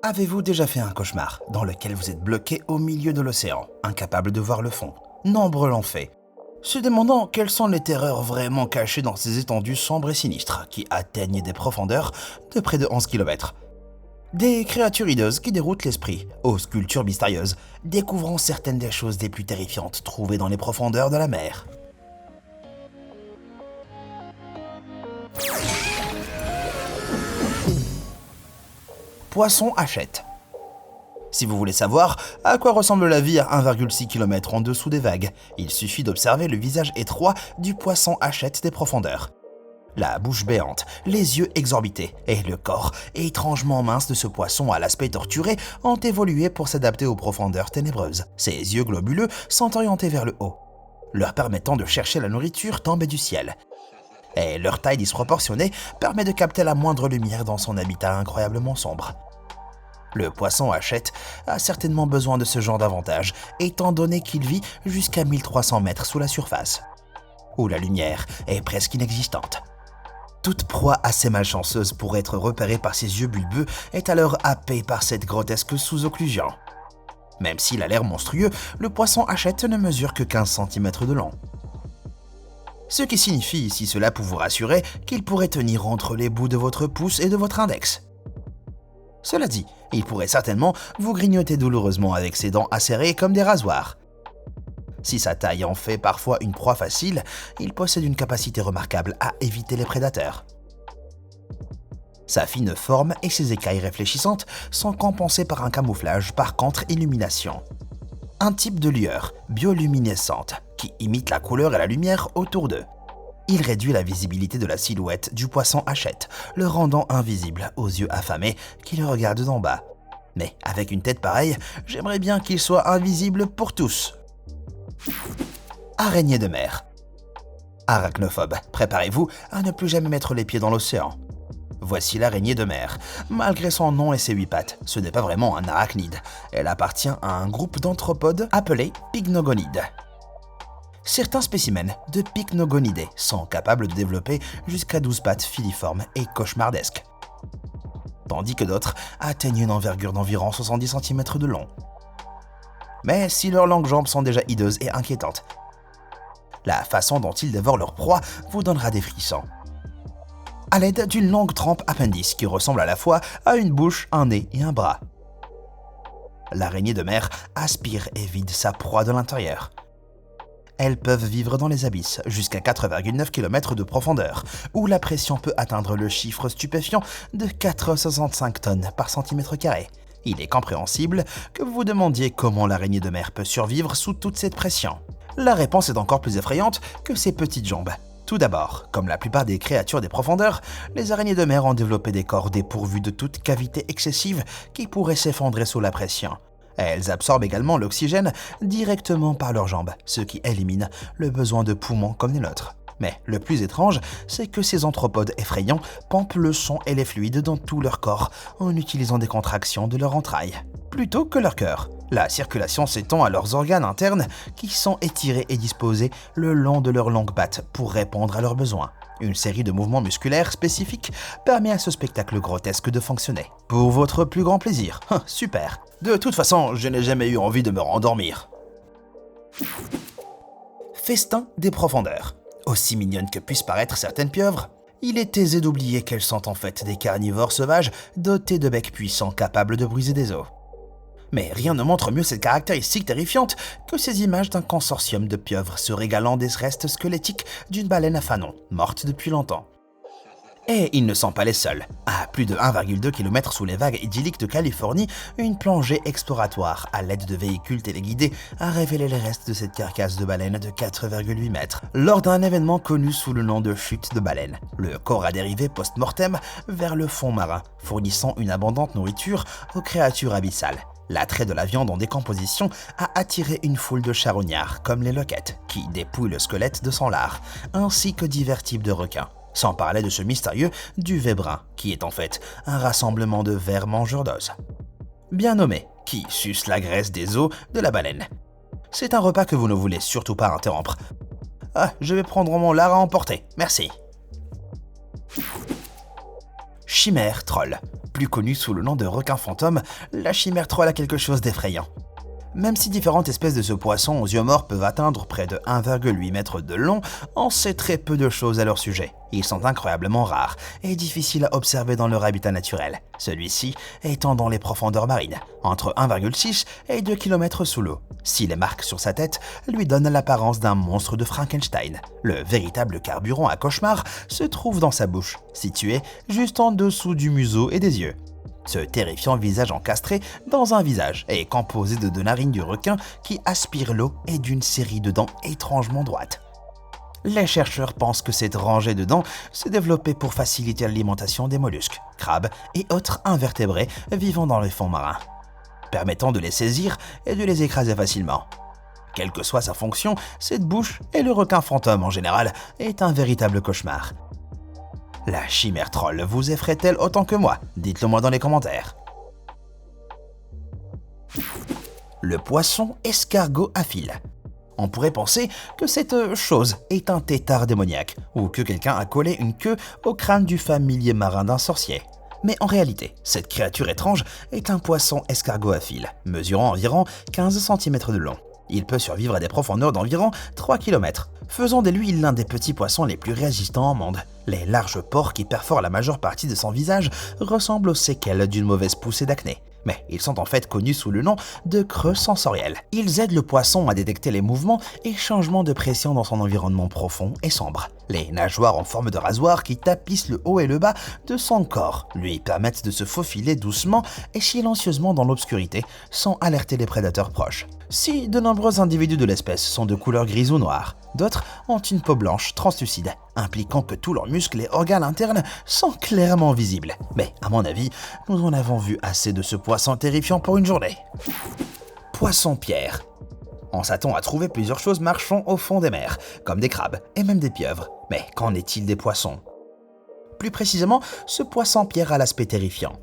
Avez-vous déjà fait un cauchemar dans lequel vous êtes bloqué au milieu de l'océan, incapable de voir le fond? Nombreux l'ont fait, se demandant quelles sont les terreurs vraiment cachées dans ces étendues sombres et sinistres qui atteignent des profondeurs de près de 11 km. Des créatures hideuses qui déroutent l'esprit, aux sculptures mystérieuses, découvrant certaines des choses les plus terrifiantes trouvées dans les profondeurs de la mer. Poisson hachette. Si vous voulez savoir à quoi ressemble la vie à 1,6 km en dessous des vagues, il suffit d'observer le visage étroit du poisson hachette des profondeurs. La bouche béante, les yeux exorbités et le corps étrangement mince de ce poisson à l'aspect torturé ont évolué pour s'adapter aux profondeurs ténébreuses. Ses yeux globuleux sont orientés vers le haut, leur permettant de chercher la nourriture tombée du ciel. Et leur taille disproportionnée permet de capter la moindre lumière dans son habitat incroyablement sombre. Le poisson hachette a certainement besoin de ce genre d'avantage, étant donné qu'il vit jusqu'à 1300 mètres sous la surface, où la lumière est presque inexistante. Toute proie assez malchanceuse pour être repérée par ses yeux bulbeux est alors happée par cette grotesque sous-occlusion. Même s'il a l'air monstrueux, le poisson hachette ne mesure que 15 cm de long. Ce qui signifie, si cela peut vous rassurer, qu'il pourrait tenir entre les bouts de votre pouce et de votre index. Cela dit, il pourrait certainement vous grignoter douloureusement avec ses dents acérées comme des rasoirs. Si sa taille en fait parfois une proie facile, il possède une capacité remarquable à éviter les prédateurs. Sa fine forme et ses écailles réfléchissantes sont compensées par un camouflage par contre-illumination. Un type de lueur bioluminescente qui imite la couleur et la lumière autour d'eux. Il réduit la visibilité de la silhouette du poisson hachette, le rendant invisible aux yeux affamés qui le regardent d'en bas. Mais avec une tête pareille, j'aimerais bien qu'il soit invisible pour tous. Araignée de mer. Arachnophobe, préparez-vous à ne plus jamais mettre les pieds dans l'océan. Voici l'araignée de mer. Malgré son nom et ses 8 pattes, ce n'est pas vraiment un arachnide. Elle appartient à un groupe d'anthropodes appelé pycnogonides. Certains spécimens de pycnogonidés sont capables de développer jusqu'à 12 pattes filiformes et cauchemardesques, tandis que d'autres atteignent une envergure d'environ 70 cm de long. Mais si leurs longues jambes sont déjà hideuses et inquiétantes, la façon dont ils dévorent leur proie vous donnera des frissons. À l'aide d'une longue trempe appendice qui ressemble à la fois à une bouche, un nez et un bras. L'araignée de mer aspire et vide sa proie de l'intérieur. Elles peuvent vivre dans les abysses jusqu'à 4,9 km de profondeur, où la pression peut atteindre le chiffre stupéfiant de 4,65 tonnes par centimètre carré. Il est compréhensible que vous vous demandiez comment l'araignée de mer peut survivre sous toute cette pression. La réponse est encore plus effrayante que ses petites jambes. Tout d'abord, comme la plupart des créatures des profondeurs, les araignées de mer ont développé des corps dépourvus de toute cavité excessive qui pourrait s'effondrer sous la pression. Elles absorbent également l'oxygène directement par leurs jambes, ce qui élimine le besoin de poumons comme les nôtres. Mais le plus étrange, c'est que ces anthropodes effrayants pompent le sang et les fluides dans tout leur corps en utilisant des contractions de leurs entrailles, plutôt que leur cœur. La circulation s'étend à leurs organes internes qui sont étirés et disposés le long de leurs longues pattes pour répondre à leurs besoins. Une série de mouvements musculaires spécifiques permet à ce spectacle grotesque de fonctionner. Pour votre plus grand plaisir. Super. De toute façon, je n'ai jamais eu envie de me rendormir. Festin des profondeurs. Aussi mignonnes que puissent paraître certaines pieuvres, il est aisé d'oublier qu'elles sont en fait des carnivores sauvages dotés de becs puissants capables de briser des os. Mais rien ne montre mieux cette caractéristique terrifiante que ces images d'un consortium de pieuvres se régalant des restes squelettiques d'une baleine à fanon, morte depuis longtemps. Et ils ne sont pas les seuls. À plus de 1,2 km sous les vagues idylliques de Californie, une plongée exploratoire à l'aide de véhicules téléguidés a révélé les restes de cette carcasse de baleine de 4,8 mètres. Lors d'un événement connu sous le nom de chute de baleine, le corps a dérivé post-mortem vers le fond marin, fournissant une abondante nourriture aux créatures abyssales. L'attrait de la viande en décomposition a attiré une foule de charognards, comme les loquettes, qui dépouillent le squelette de son lard, ainsi que divers types de requins. Sans parler de ce mystérieux duvet brun, qui est en fait un rassemblement de vers mangeurs d'os. Bien nommé, qui suce la graisse des os de la baleine. C'est un repas que vous ne voulez surtout pas interrompre. Je vais prendre mon lard à emporter, merci. Chimère troll. Plus connue sous le nom de requin fantôme, la chimère troll a quelque chose d'effrayant. Même si différentes espèces de ce poisson aux yeux morts peuvent atteindre près de 1,8 m de long, on sait très peu de choses à leur sujet. Ils sont incroyablement rares et difficiles à observer dans leur habitat naturel, celui-ci étant dans les profondeurs marines, entre 1,6 et 2 km sous l'eau. Si les marques sur sa tête lui donnent l'apparence d'un monstre de Frankenstein, le véritable carburant à cauchemar se trouve dans sa bouche, située juste en dessous du museau et des yeux. Ce terrifiant visage encastré dans un visage est composé de deux narines du requin qui aspirent l'eau et d'une série de dents étrangement droites. Les chercheurs pensent que cette rangée de dents s'est développée pour faciliter l'alimentation des mollusques, crabes et autres invertébrés vivant dans les fonds marins, permettant de les saisir et de les écraser facilement. Quelle que soit sa fonction, cette bouche, et le requin fantôme en général, est un véritable cauchemar. La chimère troll vous effraie-t-elle autant que moi? Dites-le moi dans les commentaires. Le poisson escargot à fil. On pourrait penser que cette chose est un tétard démoniaque, ou que quelqu'un a collé une queue au crâne du familier marin d'un sorcier. Mais en réalité, cette créature étrange est un poisson escargot à fil, mesurant environ 15 cm de long. Il peut survivre à des profondeurs d'environ 3 km, faisant de lui l'un des petits poissons les plus résistants au monde. Les larges pores qui perforent la majeure partie de son visage ressemblent aux séquelles d'une mauvaise poussée d'acné. Mais ils sont en fait connus sous le nom de creux sensoriels. Ils aident le poisson à détecter les mouvements et changements de pression dans son environnement profond et sombre. Les nageoires en forme de rasoir qui tapissent le haut et le bas de son corps lui permettent de se faufiler doucement et silencieusement dans l'obscurité sans alerter les prédateurs proches. Si de nombreux individus de l'espèce sont de couleur grise ou noire, d'autres ont une peau blanche translucide, impliquant que tous leurs muscles et organes internes sont clairement visibles. Mais à mon avis, nous en avons vu assez de ce poisson terrifiant pour une journée. Poisson-pierre. On s'attend à trouver plusieurs choses marchant au fond des mers, comme des crabes et même des pieuvres. Mais qu'en est-il des poissons? Plus précisément, ce poisson-pierre a l'aspect terrifiant.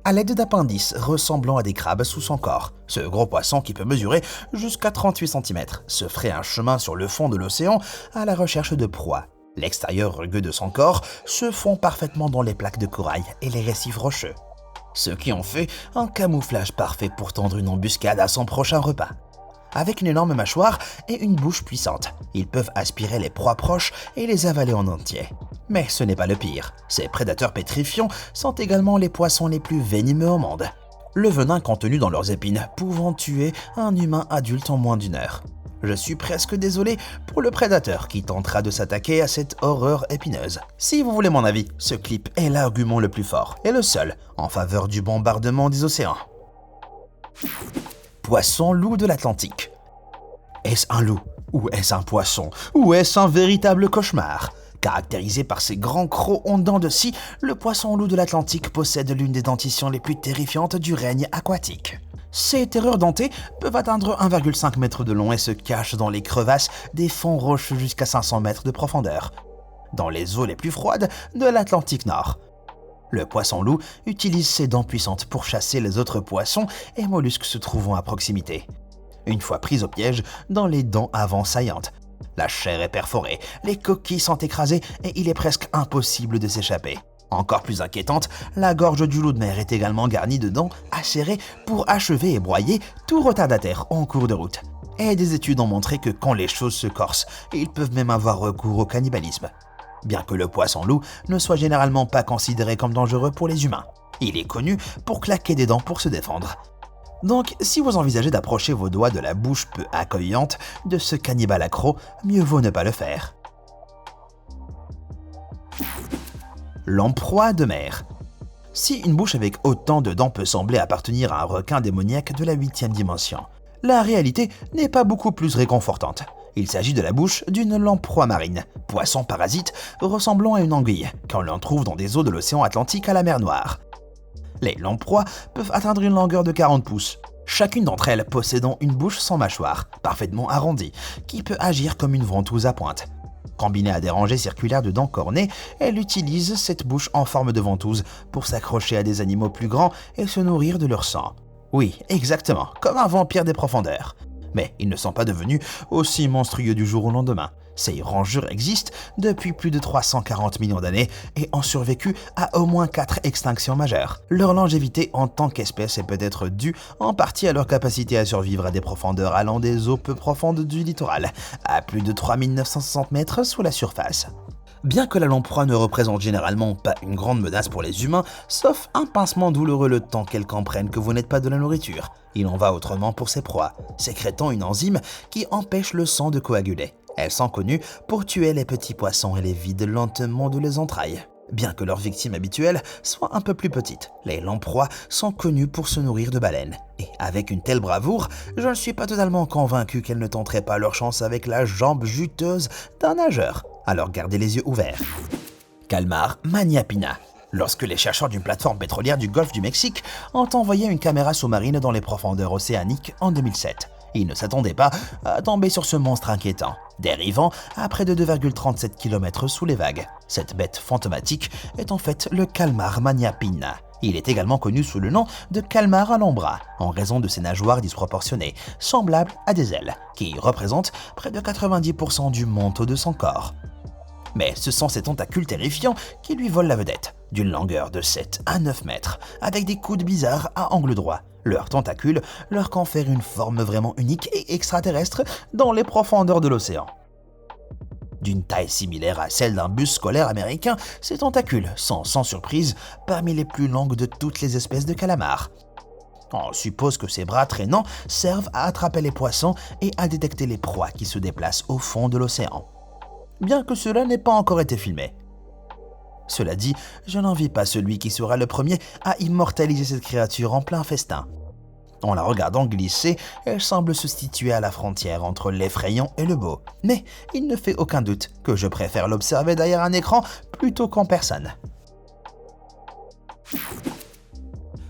À l'aide d'appendices ressemblant à des crabes sous son corps, ce gros poisson qui peut mesurer jusqu'à 38 cm se ferait un chemin sur le fond de l'océan à la recherche de proies. L'extérieur rugueux de son corps se fond parfaitement dans les plaques de corail et les récifs rocheux, ce qui en fait un camouflage parfait pour tendre une embuscade à son prochain repas. Avec une énorme mâchoire et une bouche puissante, ils peuvent aspirer les proies proches et les avaler en entier. Mais ce n'est pas le pire, ces prédateurs pétrifiants sont également les poissons les plus venimeux au monde. Le venin contenu dans leurs épines pouvant tuer un humain adulte en moins d'1 heure. Je suis presque désolé pour le prédateur qui tentera de s'attaquer à cette horreur épineuse. Si vous voulez mon avis, ce clip est l'argument le plus fort et le seul en faveur du bombardement des océans. Poisson-loup de l'Atlantique. Est-ce un loup? Ou est-ce un poisson? Ou est-ce un véritable cauchemar? Caractérisé par ses grands crocs ondants de scie, le poisson-loup de l'Atlantique possède l'une des dentitions les plus terrifiantes du règne aquatique. Ces terreurs dentées peuvent atteindre 1,5 m de long et se cachent dans les crevasses des fonds rocheux jusqu'à 500 mètres de profondeur, dans les eaux les plus froides de l'Atlantique Nord. Le poisson-loup utilise ses dents puissantes pour chasser les autres poissons et mollusques se trouvant à proximité. Une fois pris au piège dans les dents avant saillantes, la chair est perforée, les coquilles sont écrasées et il est presque impossible de s'échapper. Encore plus inquiétante, la gorge du loup de mer est également garnie de dents acérées pour achever et broyer tout retardataire en cours de route. Et des études ont montré que quand les choses se corsent, ils peuvent même avoir recours au cannibalisme. Bien que le poisson-loup ne soit généralement pas considéré comme dangereux pour les humains, il est connu pour claquer des dents pour se défendre. Donc, si vous envisagez d'approcher vos doigts de la bouche peu accueillante de ce cannibale accro, mieux vaut ne pas le faire. Lamproie de mer. Si une bouche avec autant de dents peut sembler appartenir à un requin démoniaque de la 8e dimension, la réalité n'est pas beaucoup plus réconfortante. Il s'agit de la bouche d'une lamproie marine, poisson parasite ressemblant à une anguille, qu'on l'on trouve dans des eaux de l'océan Atlantique à la mer Noire. Les lamproies peuvent atteindre une longueur de 40 pouces, chacune d'entre elles possédant une bouche sans mâchoire, parfaitement arrondie, qui peut agir comme une ventouse à pointe. Combinée à des rangées circulaires de dents cornées, elle utilise cette bouche en forme de ventouse pour s'accrocher à des animaux plus grands et se nourrir de leur sang. Oui, exactement, comme un vampire des profondeurs. Mais ils ne sont pas devenus aussi monstrueux du jour au lendemain. Ces rongeurs existent depuis plus de 340 millions d'années et ont survécu à au moins 4 extinctions majeures. Leur longévité en tant qu'espèce est peut-être due en partie à leur capacité à survivre à des profondeurs allant des eaux peu profondes du littoral, à plus de 3960 mètres sous la surface. Bien que la lamproie ne représente généralement pas une grande menace pour les humains, sauf un pincement douloureux le temps qu'elle comprenne que vous n'êtes pas de la nourriture, il en va autrement pour ses proies, sécrétant une enzyme qui empêche le sang de coaguler. Elles sont connues pour tuer les petits poissons et les vident lentement de les entrailles. Bien que leurs victimes habituelles soient un peu plus petites, les lamproies sont connues pour se nourrir de baleines. Et avec une telle bravoure, je ne suis pas totalement convaincu qu'elles ne tenteraient pas leur chance avec la jambe juteuse d'un nageur. Alors gardez les yeux ouverts. Calmar Maniapina. Lorsque les chercheurs d'une plateforme pétrolière du golfe du Mexique ont envoyé une caméra sous-marine dans les profondeurs océaniques en 2007, ils ne s'attendaient pas à tomber sur ce monstre inquiétant, dérivant à près de 2,37 km sous les vagues. Cette bête fantomatique est en fait le Calmar Maniapina. Il est également connu sous le nom de Calmar alhambra, en raison de ses nageoires disproportionnées, semblables à des ailes, qui représentent près de 90% du manteau de son corps. Mais ce sont ces tentacules terrifiants qui lui volent la vedette, d'une longueur de 7 à 9 mètres, avec des coudes bizarres à angle droit. Leurs tentacules leur confèrent une forme vraiment unique et extraterrestre dans les profondeurs de l'océan. D'une taille similaire à celle d'un bus scolaire américain, ces tentacules sont sans surprise parmi les plus longues de toutes les espèces de calamars. On suppose que ces bras traînants servent à attraper les poissons et à détecter les proies qui se déplacent au fond de l'océan. Bien que cela n'ait pas encore été filmé. Cela dit, je n'envie pas celui qui sera le premier à immortaliser cette créature en plein festin. En la regardant glisser, elle semble se situer à la frontière entre l'effrayant et le beau. Mais il ne fait aucun doute que je préfère l'observer derrière un écran plutôt qu'en personne.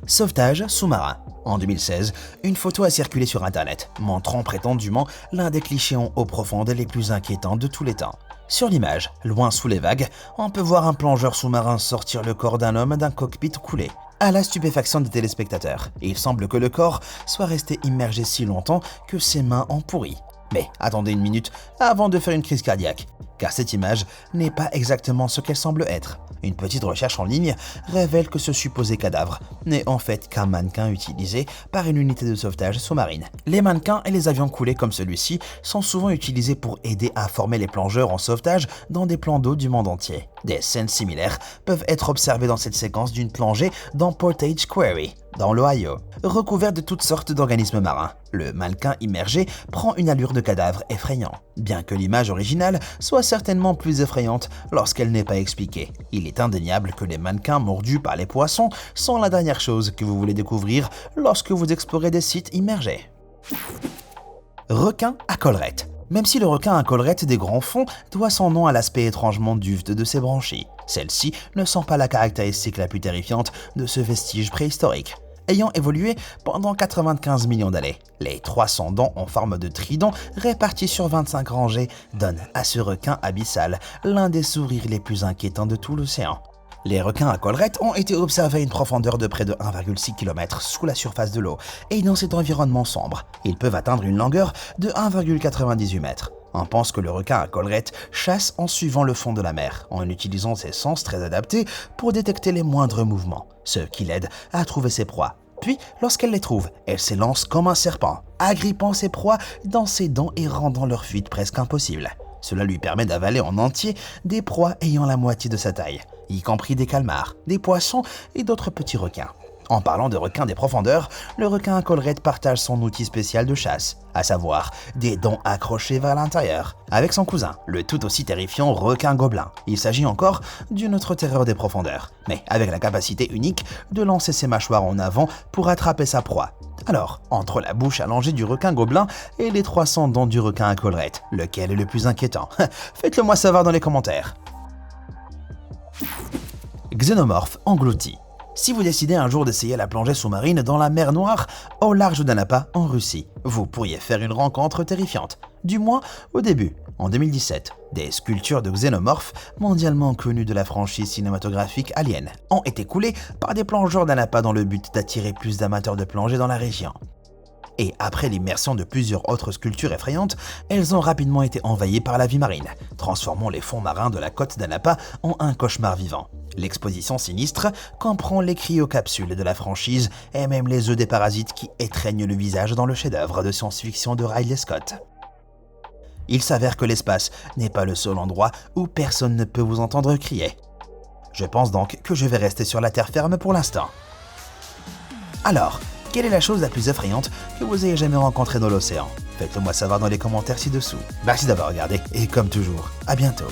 Sauvetage sous-marin. En 2016, une photo a circulé sur Internet, montrant prétendument l'un des clichés en eau profonde les plus inquiétants de tous les temps. Sur l'image, loin sous les vagues, on peut voir un plongeur sous-marin sortir le corps d'un homme d'un cockpit coulé. À la stupéfaction des téléspectateurs, il semble que le corps soit resté immergé si longtemps que ses mains ont pourri. Mais attendez une minute avant de faire une crise cardiaque, car cette image n'est pas exactement ce qu'elle semble être. Une petite recherche en ligne révèle que ce supposé cadavre n'est en fait qu'un mannequin utilisé par une unité de sauvetage sous-marine. Les mannequins et les avions coulés comme celui-ci sont souvent utilisés pour aider à former les plongeurs en sauvetage dans des plans d'eau du monde entier. Des scènes similaires peuvent être observées dans cette séquence d'une plongée dans Portage Quarry, dans l'Ohio. Recouvert de toutes sortes d'organismes marins, le mannequin immergé prend une allure de cadavre effrayant, bien que l'image originale soit certainement plus effrayante lorsqu'elle n'est pas expliquée. Il est indéniable que les mannequins mordus par les poissons sont la dernière chose que vous voulez découvrir lorsque vous explorez des sites immergés. Requin à collerette. Même si le requin à collerette des grands fonds doit son nom à l'aspect étrangement duvet de ses branchies, celles-ci ne sont pas la caractéristique la plus terrifiante de ce vestige préhistorique. Ayant évolué pendant 95 millions d'années, les 300 dents en forme de trident répartis sur 25 rangées donnent à ce requin abyssal l'un des sourires les plus inquiétants de tout l'océan. Les requins à collerette ont été observés à une profondeur de près de 1,6 km sous la surface de l'eau et dans cet environnement sombre. Ils peuvent atteindre une longueur de 1,98 mètres. On pense que le requin à collerette chasse en suivant le fond de la mer, en utilisant ses sens très adaptés pour détecter les moindres mouvements, ce qui l'aide à trouver ses proies. Puis, lorsqu'elle les trouve, elle s'élance comme un serpent, agrippant ses proies dans ses dents et rendant leur fuite presque impossible. Cela lui permet d'avaler en entier des proies ayant la moitié de sa taille, y compris des calmars, des poissons et d'autres petits requins. En parlant de requins des profondeurs, le requin à collerette partage son outil spécial de chasse, à savoir des dents accrochées vers l'intérieur, avec son cousin, le tout aussi terrifiant requin gobelin. Il s'agit encore d'une autre terreur des profondeurs, mais avec la capacité unique de lancer ses mâchoires en avant pour attraper sa proie. Alors, entre la bouche allongée du requin gobelin et les 300 dents du requin à collerette, lequel est le plus inquiétant? Faites-le moi savoir dans les commentaires. Xénomorphe englouti. Si vous décidez un jour d'essayer la plongée sous-marine dans la mer Noire, au large d'Anapa, en Russie, vous pourriez faire une rencontre terrifiante. Du moins, au début, en 2017, des sculptures de xénomorphes, mondialement connues de la franchise cinématographique Alien, ont été coulées par des plongeurs d'Anapa dans le but d'attirer plus d'amateurs de plongée dans la région. Et après l'immersion de plusieurs autres sculptures effrayantes, elles ont rapidement été envahies par la vie marine, transformant les fonds marins de la côte d'Anapa en un cauchemar vivant. L'exposition sinistre comprend les cryocapsules de la franchise et même les œufs des parasites qui étreignent le visage dans le chef-d'œuvre de science-fiction de Ridley Scott. Il s'avère que l'espace n'est pas le seul endroit où personne ne peut vous entendre crier. Je pense donc que je vais rester sur la terre ferme pour l'instant. Alors, quelle est la chose la plus effrayante que vous ayez jamais rencontrée dans l'océan? Faites-le moi savoir dans les commentaires ci-dessous. Merci d'avoir regardé et comme toujours, à bientôt.